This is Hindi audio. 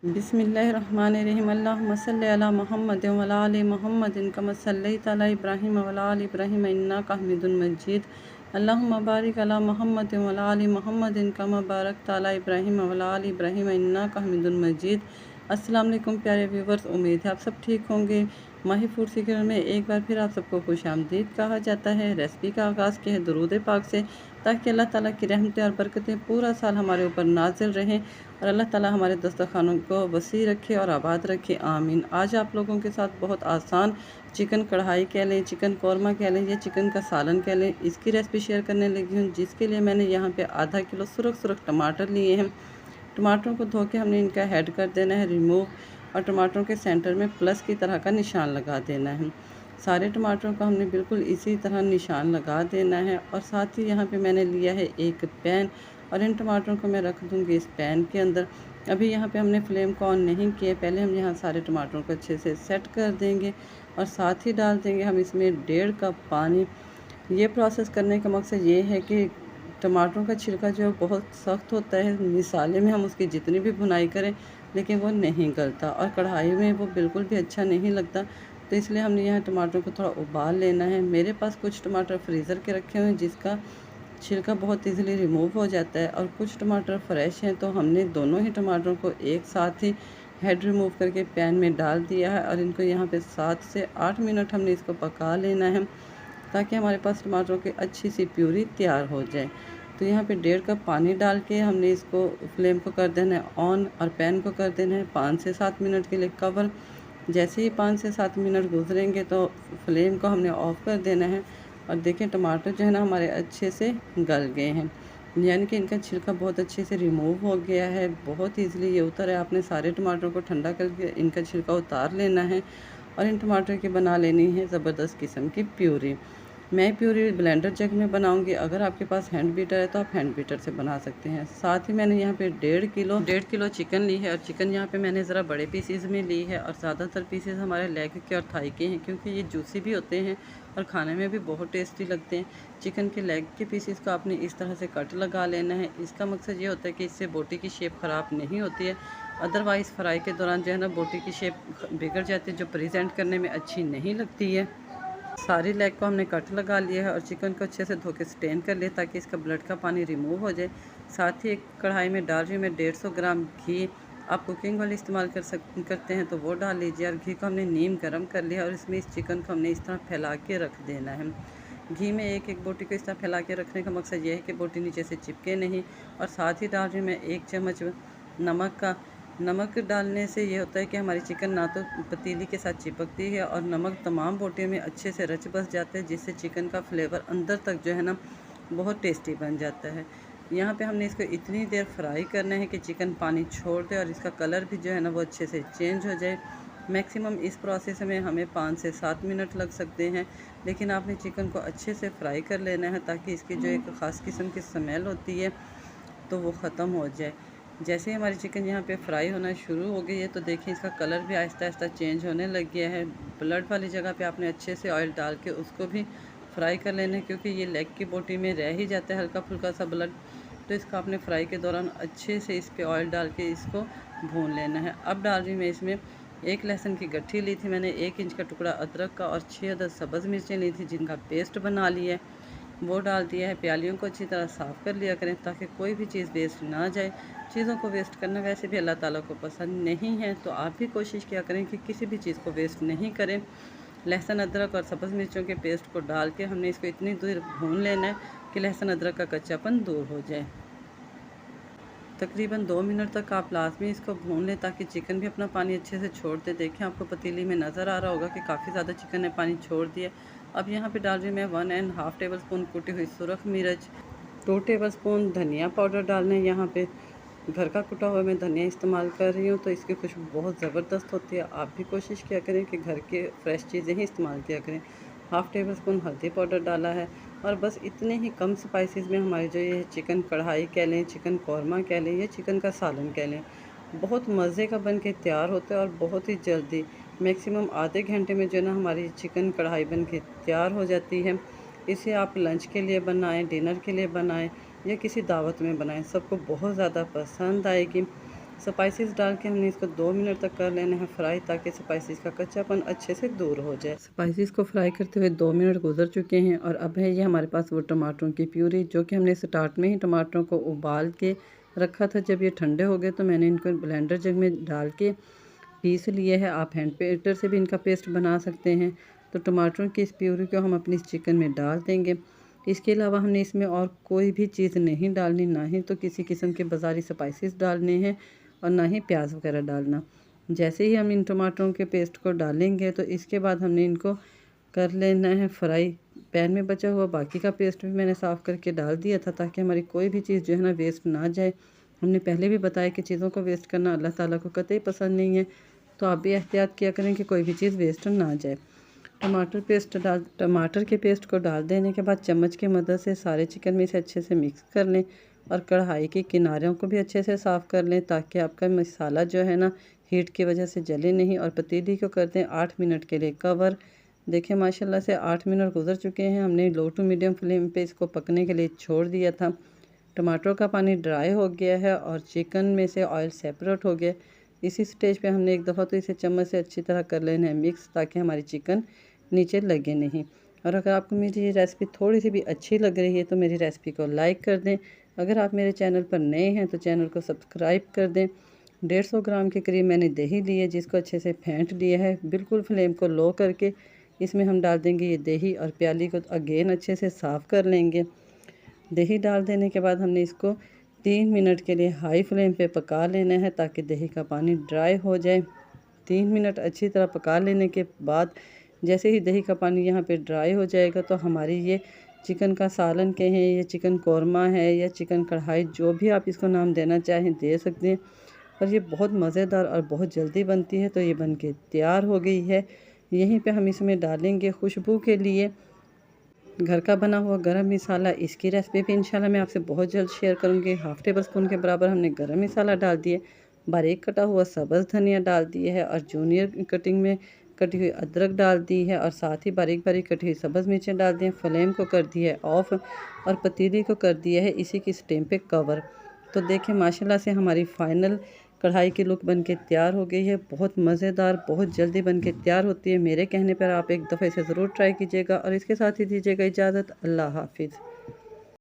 बिस्मिल्लाहिर्रहमानिर्रहीम अल्लाहुम्मा सल्लि अला मुहम्मद व अला आलि मुहम्मदिन कमा सल्लैता अला इब्राहीम व अला आलि इब्राहीम इन्नका हमीदुम मजीद। अल्लाहुम्मा बारिक अला मुहम्मद व अला आलि मुहम्मदिन कमा बारकता अला इब्राहीम व अला आलि इब्राहीम इन्नका हमीदुम मजीद। अस्सलाम वालेकुम प्यारे व्यूवर्स, उम्मीद है आप सब ठीक होंगे। माही फूड सीक्रेट में एक बार फिर आप सबको खुशामदीद कहा जाता है। रेसिपी का आगाज़ किया है दुरूद पाक से, ताकि अल्लाह ताला की रहमतें और बरकतें पूरा साल हमारे ऊपर नाजिल रहें और अल्लाह ताला हमारे दस्तरखानों को वसी रखे और आबाद रखे, आमीन। आज आप लोगों के साथ बहुत आसान चिकन कढ़ाई कह लें, चिकन कौरमा कह लें या चिकन का सालन कह लें, इसकी रेसिपी शेयर करने लगी हूँ। जिसके लिए मैंने यहाँ पे आधा किलो सुरख टमाटर लिए हैं। टमाटरों को धो के हमने इनका हेड कर देना है रिमूव, और टमाटरों के सेंटर में प्लस की तरह का निशान लगा देना है। सारे टमाटरों को हमने बिल्कुल इसी तरह निशान लगा देना है। और साथ ही यहाँ पे मैंने लिया है एक पैन, और इन टमाटरों को मैं रख दूँगी इस पैन के अंदर। अभी यहाँ पे हमने फ्लेम को ऑन नहीं किया, पहले हम यहाँ सारे टमाटरों को अच्छे से सेट कर देंगे और साथ ही डाल देंगे हम इसमें 1.5 कप पानी। ये प्रोसेस करने का मकसद ये है कि टमाटरों का छिलका जो बहुत सख्त होता है, मिसाले में हम उसकी जितनी भी भुनाई करें लेकिन वो नहीं गलता, और कढ़ाई में वो बिल्कुल भी अच्छा नहीं लगता। तो इसलिए हमने यहाँ टमाटरों को थोड़ा उबाल लेना है। मेरे पास कुछ टमाटर फ्रीज़र के रखे हुए हैं जिसका छिलका बहुत इजीली रिमूव हो जाता है, और कुछ टमाटर फ्रेश हैं, तो हमने दोनों ही टमाटरों को एक साथ ही हेड रिमूव करके पैन में डाल दिया है। और इनको यहाँ पे 7 से 8 मिनट हमने इसको पका लेना है, ताकि हमारे पास टमाटरों की अच्छी सी प्यूरी तैयार हो जाए। तो यहाँ पे 1.5 कप पानी डाल के हमने इसको फ्लेम को कर देना है ऑन, और पैन को कर देना है 5 से 7 मिनट के लिए कवर। जैसे ही 5 से 7 मिनट गुजरेंगे तो फ्लेम को हमने ऑफ़ कर देना है। और देखें टमाटर जो है ना हमारे अच्छे से गल गए हैं, यानी कि इनका छिलका बहुत अच्छे से रिमूव हो गया है। बहुत ईज़िली ये उतर है। आपने सारे टमाटरों को ठंडा करके इनका छिलका उतार लेना है, और इन टमाटर की बना लेनी है ज़बरदस्त किस्म की प्यूरी। मैं प्यूरी ब्लेंडर जग में बनाऊंगी। अगर आपके पास हैंड बीटर है तो आप हैंड बीटर से बना सकते हैं। साथ ही मैंने यहाँ पे 1.5 किलो चिकन ली है, और चिकन यहाँ पे मैंने ज़रा बड़े पीसीज में ली है, और ज़्यादातर पीसेस हमारे लेग के और थाई के हैं, क्योंकि ये जूसी भी होते हैं और खाने में भी बहुत टेस्टी लगते हैं। चिकन के लेग के पीसेस को आपने इस तरह से कट लगा लेना है। इसका मकसद ये होता है कि इससे बोटी की शेप ख़राब नहीं होती है। अदरवाइज़ फ्राई के दौरान जो है ना बोटी की शेप बिगड़ जाती है, जो प्रेजेंट करने में अच्छी नहीं लगती है। सारी लेग को हमने कट लगा लिया है, और चिकन को अच्छे से धो के स्टेन कर लिया, ताकि इसका ब्लड का पानी रिमूव हो जाए। साथ ही एक कढ़ाई में डाल रही हूँ मैं 150 ग्राम घी। आप कुकिंग ऑयल इस्तेमाल करते हैं तो वो डाल लीजिए। और घी को हमने नीम गर्म कर लिया, और इसमें इस चिकन को हमने इस तरह फैला के रख देना है। घी में एक एक बोटी को इस तरह फैला के रखने का मकसद ये है कि बोटी नीचे से चिपके नहीं। और साथ ही डाल रही हूँ मैं 1 चम्मच नमक का। नमक डालने से ये होता है कि हमारी चिकन ना तो पतीली के साथ चिपकती है, और नमक तमाम बोटियों में अच्छे से रच बस जाता है, जिससे चिकन का फ्लेवर अंदर तक जो है ना बहुत टेस्टी बन जाता है। यहाँ पे हमने इसको इतनी देर फ्राई करना है कि चिकन पानी छोड़ दे और इसका कलर भी जो है ना वो अच्छे से चेंज हो जाए। मैक्सिमम इस प्रोसेस में हमें 5 से 7 मिनट लग सकते हैं, लेकिन आपने चिकन को अच्छे से फ्राई कर लेना है, ताकि इसकी जो एक ख़ास किस्म की स्मेल होती है तो वो ख़त्म हो जाए। जैसे ही हमारी चिकन यहाँ पे फ्राई होना शुरू हो गई है, तो देखिए इसका कलर भी आहिस्ता आहिस्ता चेंज होने लग गया है। ब्लड वाली जगह पे आपने अच्छे से ऑयल डाल के उसको भी फ्राई कर लेना है, क्योंकि ये लेग की बोटी में रह ही जाता है हल्का फुल्का सा ब्लड। तो इसका आपने फ्राई के दौरान अच्छे से इस पर ऑयल डाल के इसको भून लेना है। अब डाल रही मैं इसमें 1 लहसुन की गट्ठी ली थी मैंने, 1 इंच का टुकड़ा अदरक का, और 6 अदद सब्ज़ मिर्चें ली थी जिनका पेस्ट बना लिया है, वो डाल दिया है। प्यालियों को अच्छी तरह साफ़ कर लिया करें, ताकि कोई भी चीज़ वेस्ट ना जाए। चीज़ों को वेस्ट करना वैसे भी अल्लाह ताला को पसंद नहीं है, तो आप भी कोशिश किया करें कि किसी भी चीज़ को वेस्ट नहीं करें। लहसुन अदरक और सब्ज़ मिर्चों के पेस्ट को डाल के हमने इसको इतनी देर भून लेना है कि लहसुन अदरक का कच्चापन दूर हो जाए। तकरीबन 2 मिनट तक आप लाजमी इसको भून लें, ताकि चिकन भी अपना पानी अच्छे से छोड़ दे। देखें आपको पतीली में नज़र आ रहा होगा कि काफ़ी ज़्यादा चिकन ने पानी छोड़ दिया। अब यहाँ पे डाल रही हूँ मैं 1.5 टेबल स्पून कुटी हुई सुरख मिर्च, 2 टेबल स्पून धनिया पाउडर डालना है। यहाँ पे घर का कुटा हुआ मैं धनिया इस्तेमाल कर रही हूँ, तो इसकी खुशबू बहुत ज़बरदस्त होती है। आप भी कोशिश किया करें कि घर के फ्रेश चीज़ें ही इस्तेमाल किया करें। 1/2 टेबल स्पून हल्दी पाउडर डाला है, और बस इतने ही कम स्पाइसेस में हमारी जो ये चिकन कढ़ाई कह लें, चिकन कौरमा कह लें, या चिकन का सालन कह लें, बहुत मज़े का बन के तैयार होता है। और बहुत ही जल्दी मैक्सिमम आधे घंटे में जो है ना हमारी चिकन कढ़ाई बन के तैयार हो जाती है। इसे आप लंच के लिए बनाएं, डिनर के लिए बनाएं, या किसी दावत में बनाएं, सबको बहुत ज़्यादा पसंद आएगी। स्पाइसेस डाल के हमने इसको 2 मिनट तक कर लेना है फ्राई, ताकि स्पाइसेस का कच्चापन अच्छे से दूर हो जाए। स्पाइसेस को फ्राई करते हुए 2 मिनट गुजर चुके हैं और अब है ये हमारे पास वो टमाटरों की प्यूरी, जो कि हमने स्टार्ट में ही टमाटरों को उबाल के रखा था। जब ये ठंडे हो गए तो मैंने इनको ब्लेंडर जग में डाल के पीस लिए है। आप हैंड पेटर से भी इनका पेस्ट बना सकते हैं। तो टमाटरों की इस प्यूरी को हम अपनी चिकन में डाल देंगे। इसके अलावा हमने इसमें और कोई भी चीज़ नहीं डालनी, ना ही तो किसी किस्म के बाज़ारी स्पाइसेस डालने हैं और ना ही प्याज वगैरह डालना। जैसे ही हम इन टमाटरों के पेस्ट को डालेंगे तो इसके बाद हमने इनको कर लेना है फ्राई। पैन में बचा हुआ बाकी का पेस्ट भी मैंने साफ़ करके डाल दिया था, ताकि हमारी कोई भी चीज़ जो है ना वेस्ट ना जाए। हमने पहले भी बताया कि चीज़ों को वेस्ट करना अल्लाह ताला को कतई पसंद नहीं है, तो आप भी एहतियात किया करें कि कोई भी चीज़ वेस्ट ना जाए। टमाटर के पेस्ट को डाल देने के बाद चम्मच की मदद से सारे चिकन में इसे अच्छे से मिक्स कर लें और कढ़ाई के किनारों को भी अच्छे से साफ़ कर लें, ताकि आपका मसाला जो है ना हीट की वजह से जले नहीं। और पतीली को कर दें 8 मिनट के लिए कवर। देखें माशाल्लाह से 8 मिनट गुजर चुके हैं। हमने लो टू मीडियम फ्लेम पे इसको पकने के लिए छोड़ दिया था। टमाटरों का पानी ड्राई हो गया है और चिकन में से ऑयल सेपरेट हो गया। इसी स्टेज पे हमने एक दफ़ा तो इसे चम्मच से अच्छी तरह कर लेना है मिक्स, ताकि हमारी चिकन नीचे लगे नहीं। और अगर आपको मेरी ये रेसिपी थोड़ी सी भी अच्छी लग रही है तो मेरी रेसिपी को लाइक कर दें। अगर आप मेरे चैनल पर नए हैं तो चैनल को सब्सक्राइब कर दें। 150 ग्राम के करीब मैंने दही ली है, जिसको अच्छे से फेंट लिया है। बिल्कुल फ्लेम को लो करके इसमें हम डाल देंगे ये दही और प्याली को अगेन अच्छे से साफ़ कर लेंगे। दही डाल देने के बाद हमने इसको 3 मिनट के लिए हाई फ्लेम पे पका लेना है, ताकि दही का पानी ड्राई हो जाए। 3 मिनट अच्छी तरह पका लेने के बाद जैसे ही दही का पानी यहाँ पे ड्राई हो जाएगा तो हमारी ये चिकन का सालन कहें या चिकन कौरमा है या चिकन कढ़ाई, जो भी आप इसको नाम देना चाहें दे सकते हैं। और ये बहुत मज़ेदार और बहुत जल्दी बनती है। तो ये बन के तैयार हो गई है। यहीं पे हम इसमें डालेंगे खुशबू के लिए घर का बना हुआ गरम मसाला। इसकी रेसिपी भी इंशाल्लाह मैं आपसे बहुत जल्द शेयर करूँगी। हाफ़ टेबल स्पून के बराबर हमने गरम मसाला डाल दिए, बारीक कटा हुआ सब्ज़ धनिया डाल दिए है और जूनियर कटिंग में कटी हुई अदरक डाल दी है और साथ ही बारीक बारीक कटी हुई सब्ज़ मिर्चें डाल दी हैं। फ्लेम को कर दिया है ऑफ़ और पतीली को कर दिया है इसी की स्टीम पे कवर। तो देखें माशाल्लाह से हमारी फ़ाइनल कढ़ाई की लुक बन के तैयार हो गई है। बहुत मज़ेदार, बहुत जल्दी बन के तैयार होती है। मेरे कहने पर आप एक दफ़ा इसे ज़रूर ट्राई कीजिएगा और इसके साथ ही दीजिएगा इजाज़त। अल्लाह हाफ़िज़।